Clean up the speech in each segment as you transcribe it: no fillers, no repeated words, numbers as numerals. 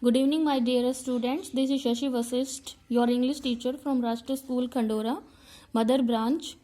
Good evening, my dear students. This is Shashi Vasisht, your English teacher from Rashtra School, Khandora, Mother Branch.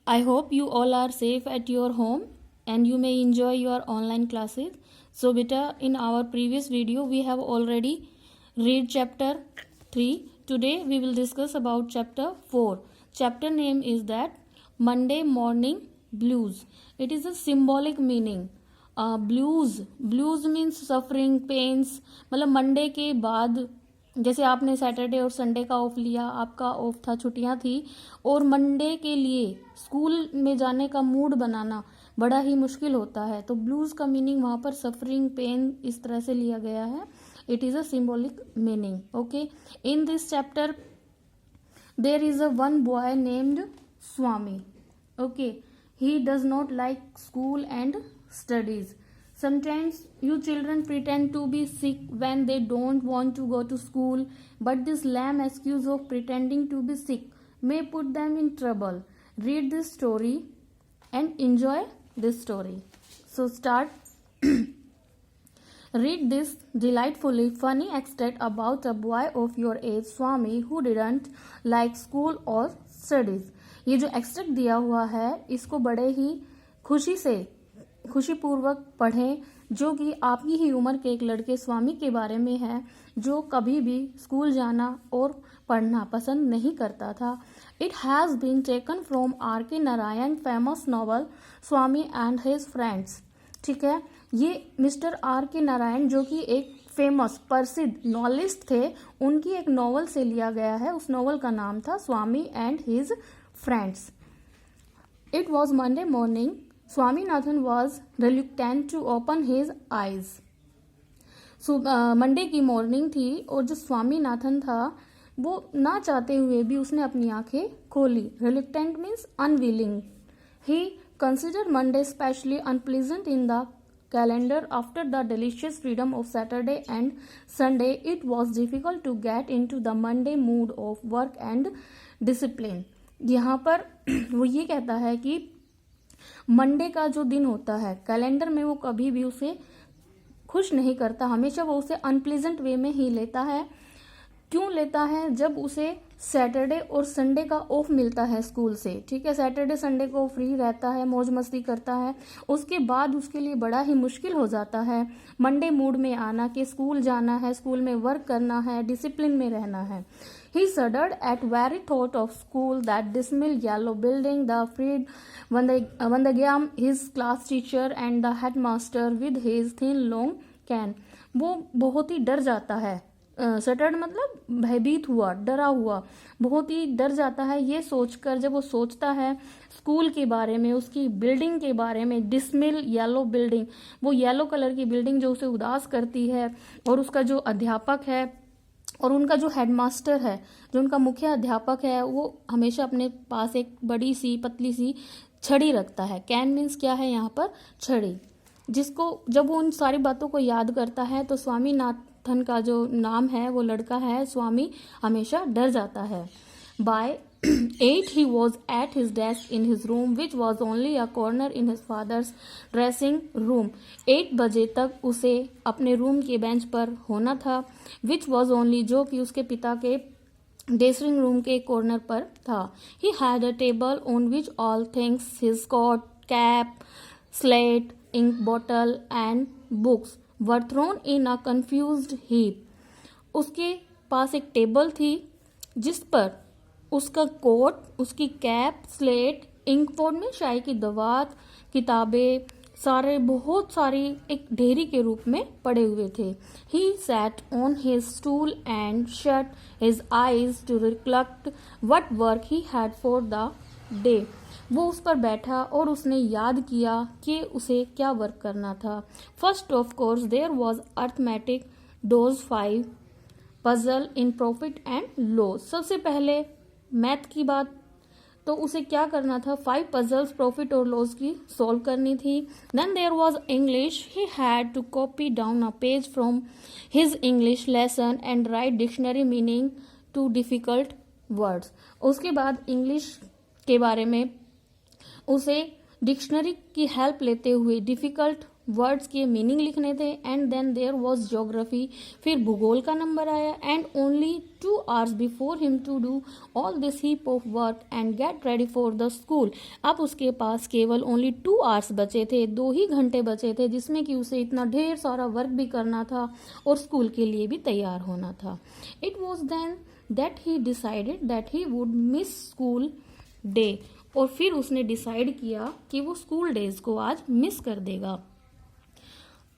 I hope you all are safe at your home and you may enjoy your online classes. So, beta, in our previous video, we have already read chapter 3. Today, we will discuss about chapter 4. Chapter name is that Monday Morning Blues. It is a symbolic meaning. Blues means suffering pains, मतलब Monday के बाद जैसे आपने Saturday और Sunday का of लिया, आपका of था, छुट्टियां थी, और मंडे के लिए स्कूल में जाने का मूड बनाना बड़ा ही मुश्किल होता है, तो ब्लूज का मीनिंग वहाँ पर सफरिंग पेन इस तरह से लिया गया है. It is a symbolic meaning. Okay, in this chapter there is a one boy named Swami. Okay, he does not like school and studies. Sometimes you children pretend to be sick when they don't want to go to school, but this lame excuse of pretending to be sick may put them in trouble. Read this story and enjoy this story. So start. Read this delightfully funny extract about a boy of your age, Swami, who didn't like school or studies. ये जो extract दिया हुआ है इसको बड़े ही खुशीपूर्वक पढ़ें, जो कि आपकी ही उम्र के एक लड़के स्वामी के बारे में है जो कभी भी स्कूल जाना और पढ़ना पसंद नहीं करता था. It has been taken from R.K. Narayan famous novel Swami and his friends. ठीक है, ये मिस्टर R.K. नारायण जो कि एक फेमस प्रसिद्ध नॉवेलिस्ट थे, उनकी एक नॉवल से लिया गया है. उस नॉवल का नाम था Swami and his friends. It was Monday morning. Swaminathan was reluctant to open his eyes. So Monday की मॉर्निंग थी और जो स्वामीनाथन था वो ना चाहते हुए भी उसने अपनी आंखें खोली. Reluctant means unwilling. He considered Monday especially unpleasant in the calendar. After the delicious freedom of Saturday and Sunday, it was difficult to get into the Monday mood of work and discipline. यहाँ पर वो ये कहता है कि Monday का जो दिन होता है कैलेंडर में वो कभी भी उसे खुश नहीं करता, हमेशा वो उसे अनप्लीजेंट वे में ही लेता है. क्यों लेता है? जब उसे सैटरडे और संडे का ऑफ मिलता है स्कूल से. ठीक है, सैटरडे संडे को फ्री रहता है, मौज मस्ती करता है, उसके बाद उसके लिए बड़ा ही मुश्किल हो जाता है मंडे मूड में आना कि स्कूल जाना है, स्कूल में वर्क करना है, डिसिप्लिन में रहना है. He shuddered at very thought of school, that dismal yellow building, the freed Vandagam, his class teacher and the headmaster with his thin long cane. वो बहुत ही डर जाता है. शटर्ड मतलब भयभीत हुआ, डरा हुआ, बहुत ही डर जाता है ये सोचकर, जब वो सोचता है स्कूल के बारे में, उसकी बिल्डिंग के बारे में. डिसमिल येलो बिल्डिंग, वो येलो कलर की बिल्डिंग जो उसे उदास करती है, और उसका जो अध्यापक है और उनका जो हेडमास्टर है, जो उनका मुख्य अध्यापक है, वो हमेशा अपने पास एक बड़ी सी पतली सी छड़ी रखता है. कैन मीन्स क्या है यहाँ पर? छड़ी. जिसको जब वो उन सारी बातों को याद करता है तो स्वामीनाथन का जो नाम है, वो लड़का है स्वामी, हमेशा डर जाता है. By 8 he was at his desk in his room, which was only a corner in his father's dressing room. 8 बजे तक उसे अपने रूम के बेंच पर होना था. which was only, जो कि उसके पिता के ड्रेसिंग रूम के कॉर्नर पर था. he had a table on which all things, his coat, cap, slate, ink bottle and books were thrown in a confused heap. उसके पास एक टेबल थी जिस पर उसका कोट, उसकी कैप, स्लेट, इंक पॉट में शाई की दवात, किताबें, सारे बहुत सारी एक ढेरी के रूप में पड़े हुए थे. He sat on his stool and shut his eyes to recollect what work he had for the day. वो उस पर बैठा और उसने याद किया कि उसे क्या वर्क करना था. First of course there was arithmetic, those 5 puzzle in profit and loss. सबसे पहले मैथ की बात, तो उसे क्या करना था? 5 पजल्स प्रॉफिट और लॉस की सॉल्व करनी थी. Then there was English. He had to copy down a page from his English lesson and write dictionary meaning to difficult words. उसके बाद इंग्लिश के बारे में उसे डिक्शनरी की हेल्प लेते हुए डिफिकल्ट वर्ड्स के मीनिंग लिखने थे, and then there was geography, फिर भूगोल का नंबर आया, and only 2 hours before him to do all this heap of work and get ready for the school. अब उसके पास केवल ओनली 2 hours बचे थे, 2 ही घंटे बचे थे, जिसमें कि उसे इतना ढेर सारा वर्क भी करना था और स्कूल के लिए भी तैयार होना था। It was then that he decided that he would miss school day, और फिर उसने डिसाइड किया कि वो स्कूल डेज को आज मिस कर देगा।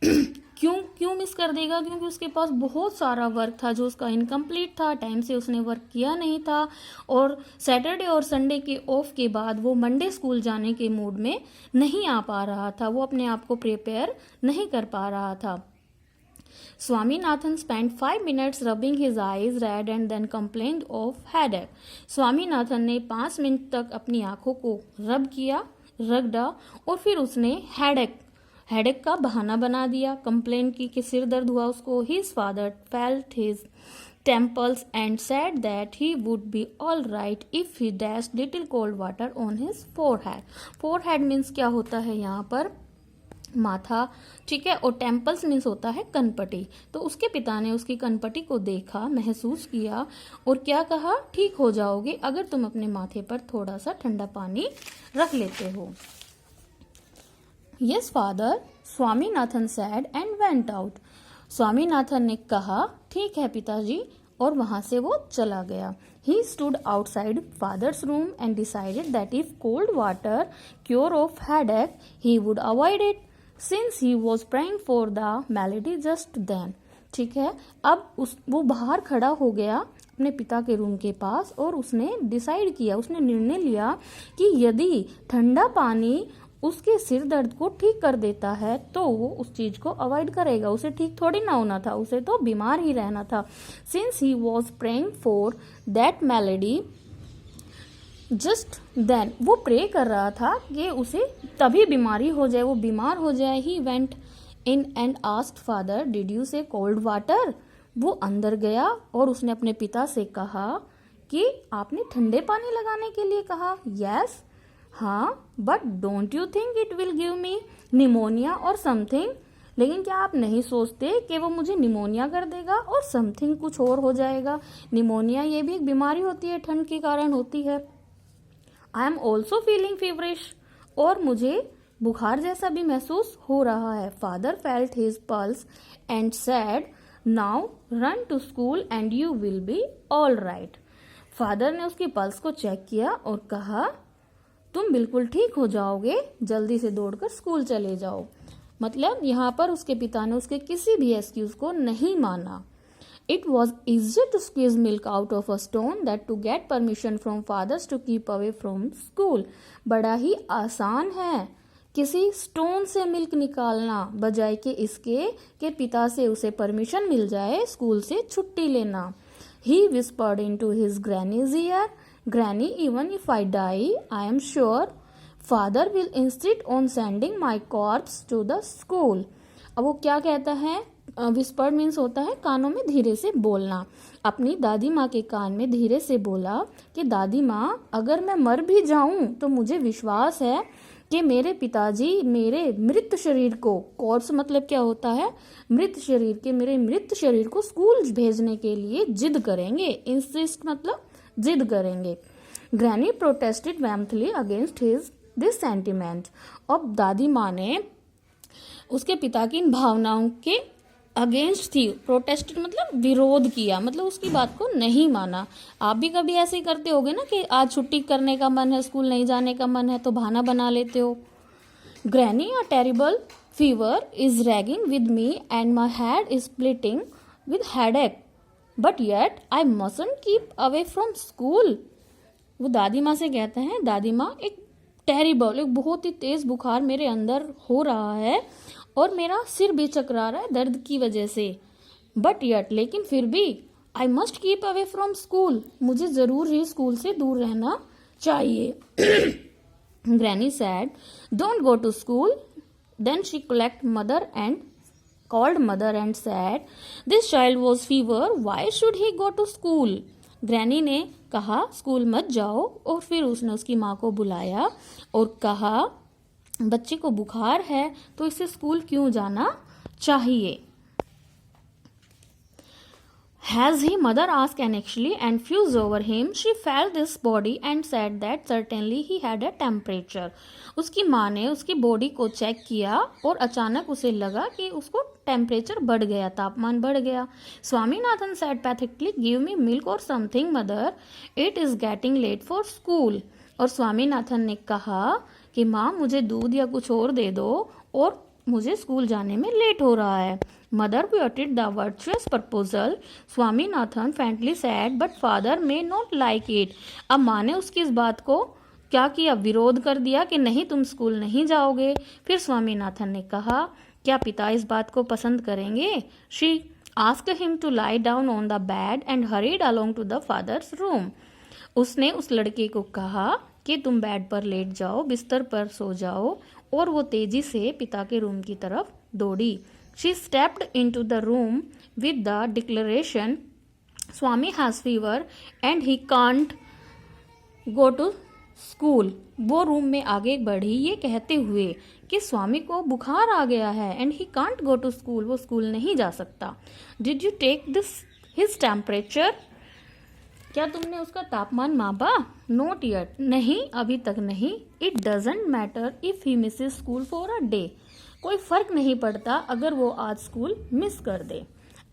क्यों मिस कर देगा? क्योंकि उसके पास बहुत सारा वर्क था जो उसका इनकम्प्लीट था, टाइम से उसने वर्क किया नहीं था, और सैटरडे और संडे के ऑफ के बाद वो मंडे स्कूल जाने के मूड में नहीं आ पा रहा था, वो अपने आप को प्रिपेयर नहीं कर पा रहा था। Swaminathan spent 5 minutes rubbing his eyes red and then complained of headache. Swaminathan ने 5 मिनट तक अपनी आंखों को रब किया, रगड़ा, और फिर उसने हेडेक का बहाना बना दिया, कंप्लेन की कि सिर दर्द हुआ उसको। His father felt his temples and said that he would be all right if he dashed little cold water on his forehead. Forehead means क्या होता है यहाँ पर? माथा, ठीक है, और टेम्पल्स मीन्स होता है कनपटी। तो उसके पिता ने उसकी कनपटी को देखा, महसूस किया, और क्या कहा? ठीक हो जाओगे अगर तुम अपने माथे पर थोड़ा सा ठंडा पानी रख लेते हो। Yes father, Swaminathan sad and went out. Swaminathan ने कहा ठीक है पिताजी, और वहां से वो चला गया। He stood outside father's room and decided that if cold water cure of headache, he would avoid it since he was praying for the malady just then. ठीक है, अब वो बाहर खड़ा हो गया अपने पिता के रूम के पास, और उसने डिसाइड किया, उसने निर्णय लिया कि यदि ठंडा पानी उसके सिर दर्द को ठीक कर देता है तो वो उस चीज को अवॉइड करेगा। उसे ठीक थोड़ी ना होना था, उसे तो बीमार ही रहना था। Since he was praying for that malady just then, वो प्रे कर रहा था कि उसे तभी बीमारी हो जाए, वो बीमार हो जाए। He went in and asked father did you से कोल्ड वाटर। वो अंदर गया और उसने अपने पिता से कहा कि आपने ठंडे पानी लगाने के लिए कहा। यस, हाँ, but don't you think it will give me pneumonia और समथिंग। लेकिन क्या आप नहीं सोचते कि वो मुझे निमोनिया कर देगा और समथिंग कुछ और हो जाएगा? निमोनिया ये भी एक बीमारी होती है, ठंड के कारण होती है। I am also feeling feverish, और मुझे बुखार जैसा भी महसूस हो रहा है। Father felt his pulse and said now run to school and you will be all right. Father ने उसकी पल्स को चेक किया और कहा तुम बिल्कुल ठीक हो जाओगे, जल्दी से दौड़कर स्कूल चले जाओ। मतलब यहाँ पर उसके पिता ने उसके किसी भी एक्सक्यूज को नहीं माना। It was easier to squeeze milk out of a stone than to get permission from fathers to keep away from school. बड़ा ही आसान है किसी स्टोन से मिल्क निकालना बजाय के इसके कि पिता से उसे परमिशन मिल जाए स्कूल से छुट्टी लेना। He whispered into his granny's ear, Granny, even if I die, I am sure father will insist on sending my corpse to the school. अब वो क्या कहता है? विस्पर्ड मीन्स होता है कानों में धीरे से बोलना। अपनी दादी माँ के कान में धीरे से बोला कि दादी माँ, अगर मैं मर भी जाऊं तो मुझे विश्वास है कि मेरे पिताजी मेरे मृत शरीर को, कॉर्प्स मतलब क्या होता है? मृत शरीर के, मेरे मृत शरीर को स्कूल भेजने के लिए जिद करेंगे। इंसिस्ट मतलब जिद करेंगे। ग्रैनी प्रोटेस्टेड वैम्थली अगेंस्ट हिज दिस सेंटिमेंट। अब दादी माँ ने उसके पिता की इन भावनाओं के अगेंस्ट थी। प्रोटेस्टेड मतलब विरोध किया, मतलब उसकी बात को नहीं माना। आप भी कभी ऐसे ही करते होगे ना कि आज छुट्टी करने का मन है, स्कूल नहीं जाने का मन है, तो बहाना बना लेते हो। Granny, a terrible fever is ragging with me and my head is splitting with headache, but yet I mustn't keep away from school. वो दादी माँ से कहते हैं, दादी माँ, एक टेरिबल, एक बहुत ही तेज बुखार मेरे अंदर हो रहा है और मेरा सिर भी चकरा रहा है दर्द की वजह से। बट यट, लेकिन फिर भी, I must keep away from school, मुझे जरूर ही स्कूल से दूर रहना चाहिए। Granny said, don't go to school. Then she called mother and said, this child was fever, why should he go to school? Granny ने कहा स्कूल मत जाओ, और फिर उसने उसकी माँ को बुलाया और कहा बच्चे को बुखार है तो इसे स्कूल क्यों जाना चाहिए? Has he, mother asked anxiously and fused over him. She felt this body and said that certainly he had a temperature. उसकी माँ ने उसकी बॉडी को चेक किया और अचानक उसे लगा कि उसको टेम्परेचर बढ़ गया, तापमान बढ़ गया. Swaminathan said pathetically, give me milk or something, mother. It is getting late for school. और स्वामीनाथन ने कहा कि माँ मुझे दूध या कुछ और दे दो और मुझे स्कूल जाने में लेट हो रहा है. Mother quoted the virtuous proposal. Swaminathan faintly said, but father may not like it. अब माँ ने उसकी इस बात को क्या किया, विरोध कर दिया कि नहीं तुम स्कूल नहीं जाओगे. फिर स्वामीनाथन ने कहा क्या पिता इस बात को पसंद करेंगे? She asked him to lie down on the bed and hurried along to the father's room. उसने उस लड़के को कहा कि तुम बेड पर लेट जाओ, बिस्तर पर सो जाओ, और वो तेजी से पिता के रूम की तरफ दौड़ी. She stepped into the room with the declaration, Swami has fever and he can't go to school. वो रूम में आगे बढ़ी ये कहते हुए कि स्वामी को बुखार आ गया है and he can't go to school. वो स्कूल नहीं जा सकता. Did you take his temperature? क्या तुमने उसका तापमान मापा? Not yet. नहीं, अभी तक नहीं. It doesn't matter if he misses school for a day. कोई फर्क नहीं पड़ता अगर वो आज स्कूल मिस कर दे.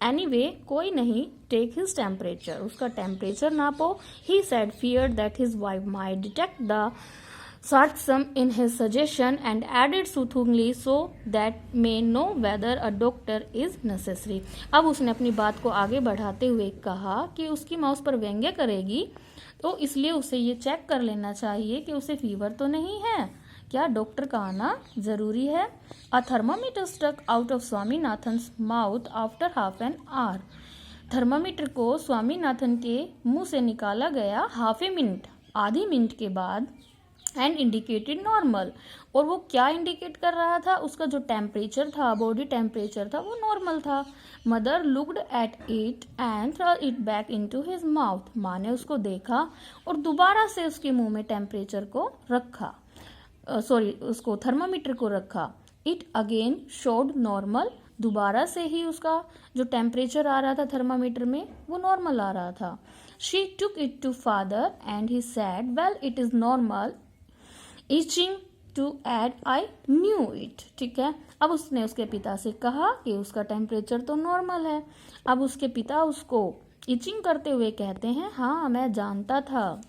एनीवे कोई नहीं, टेक हिज टेम्परेचर, उसका टेम्परेचर नापो. He said feared that his wife might detect the sarcasm in his suggestion and added soothingly so that may know whether a doctor is necessary. अब उसने अपनी बात को आगे बढ़ाते हुए कहा कि उसकी माँ उस पर व्यंग्य करेगी तो इसलिए उसे ये चेक कर लेना चाहिए कि उसे फीवर तो नहीं है, क्या डॉक्टर का आना जरूरी है. A thermometer stuck out of Swaminathan's mouth after half an hour. Thermometer को स्वामीनाथन के मुंह से निकाला गया हाफ ए मिनट, आधी मिनट के बाद. एंड इंडिकेटेड नॉर्मल, और वो क्या इंडिकेट कर रहा था, उसका जो टेम्परेचर था, बॉडी टेम्परेचर था, वो नॉर्मल था. Mother looked at it and throw it back into his mouth. माँ ने उसको देखा और दोबारा से उसके मुंह में टेम्परेचर को रखा, उसको थर्मामीटर को रखा. It again showed normal. दोबारा से ही उसका जो टेम्परेचर आ रहा था थर्मामीटर में वो नॉर्मल आ रहा था. She took it to father and he said well it is normal, itching to add I knew it. ठीक है, अब उसने उसके पिता से कहा कि उसका टेम्परेचर तो नॉर्मल है. अब उसके पिता उसको इचिंग करते हुए कहते हैं हाँ मैं जानता था.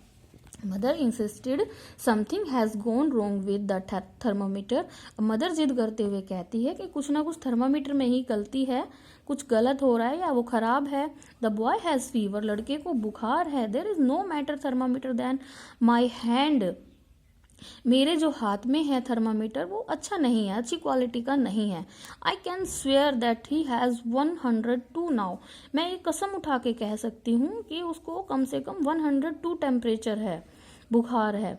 Mother insisted something has gone wrong with the thermometer. Mother जिद करते हुए कहती है कि कुछ ना कुछ थर्मामीटर में ही गलती है, कुछ गलत हो रहा है या वो खराब है. द बॉय हैज़ फीवर, लड़के को बुखार है. There is no matter thermometer then my hand, मेरे जो हाथ में है थर्मामीटर वो अच्छा नहीं है, अच्छी क्वालिटी का नहीं है. I can swear that he has 102 now, मैं ये कसम उठा के कह सकती हूँ कि उसको कम से कम 102 टेम्परेचर है, बुखार है.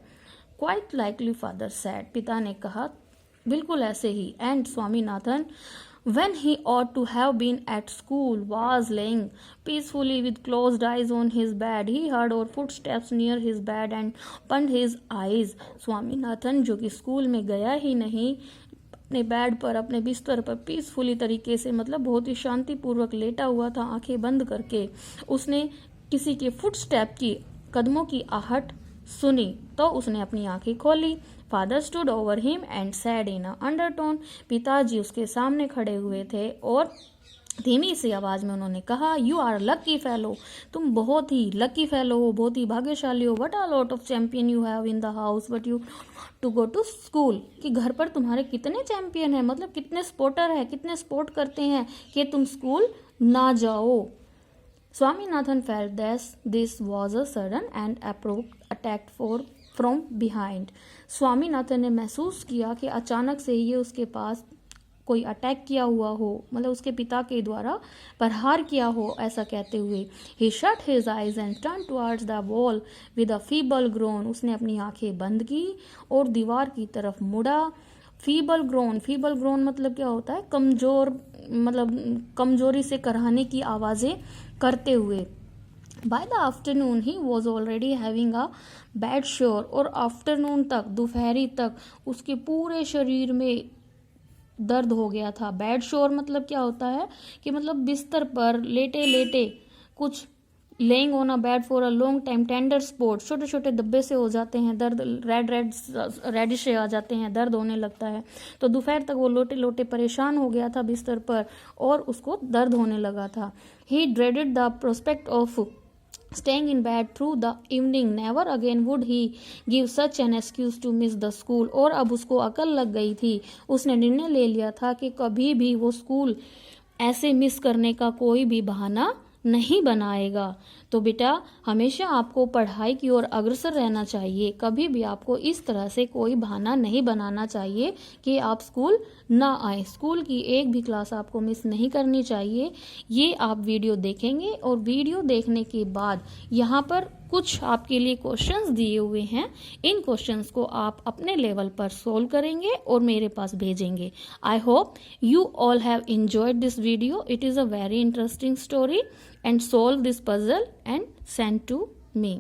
क्वाइट लाइकली फादर सैड, पिता ने कहा बिल्कुल ऐसे ही. And Swaminathan when he ought to have been at school was laying peacefully with closed eyes on his bed. He heard our footsteps near his bed and opened his eyes. Swaminathan जो कि school में गया ही नहीं, अपने बेड पर अपने बिस्तर पर पीसफुली तरीके से, मतलब बहुत ही शांतिपूर्वक लेटा हुआ था आंखें बंद करके, उसने किसी के फुटस्टेप की, कदमों की आहट सुनी तो उसने अपनी आंखें खोली. Father stood over him and sad in a undertone. पिताजी उसके सामने खड़े हुए थे और धीमी सी आवाज में उन्होंने कहा यू आर लकी फेलो, तुम बहुत ही लकी फेलो हो, बहुत ही भाग्यशाली हो. What a lot of champion you have in the house but you to go to school. कि घर पर तुम्हारे कितने चैंपियन हैं, मतलब कितने स्पोर्टर हैं, कितने स्पोर्ट करते हैं कि तुम स्कूल ना जाओ. Swaminathan felt this was a sudden and abrupt attack from behind. Swaminathan ने महसूस किया कि अचानक से ये उसके पास कोई अटैक किया हुआ हो, मतलब उसके पिता के द्वारा प्रहार किया हो, ऐसा कहते हुए. He shut his eyes and turn towards the wall with a feeble groan. उसने अपनी आंखें बंद की और दीवार की तरफ मुड़ा. फीबल ग्रोन मतलब क्या होता है, कमजोर, मतलब कमजोरी से कराहने की आवाजें करते हुए. By the afternoon he was already having a bad शोर, और आफ्टरनून तक, दोपहरी तक उसके पूरे शरीर में दर्द हो गया था। बैड शोर मतलब क्या होता है कि मतलब बिस्तर पर लेटे लेटे कुछ, laying on a bed for a long time, tender spot, छोटे छोटे धब्बे से हो जाते हैं दर्द, रेडिश से आ जाते हैं, दर्द होने लगता है। तो दोपहर तक वो लोटे लोटे परेशान हो गया था बिस्तर पर और उसको दर्द होने लगा था। He dreaded the prospect of staying in bed through the evening. Never again would he give such an excuse to miss the school. और अब उसको अकल लग गई थी, उसने निर्णय ले लिया था कि कभी भी वो स्कूल ऐसे मिस करने का कोई भी बहाना नहीं बनाएगा। तो बेटा हमेशा आपको पढ़ाई की ओर अग्रसर रहना चाहिए, कभी भी आपको इस तरह से कोई बहाना नहीं बनाना चाहिए कि आप स्कूल ना आए। स्कूल की एक भी क्लास आपको मिस नहीं करनी चाहिए। ये आप वीडियो देखेंगे और वीडियो देखने के बाद यहाँ पर कुछ आपके लिए क्वेश्चंस दिए हुए हैं, इन क्वेश्चंस को आप अपने लेवल पर सोल्व करेंगे और मेरे पास भेजेंगे। I hope you all have enjoyed this video. It is a very interesting story, and solve this puzzle and send to me.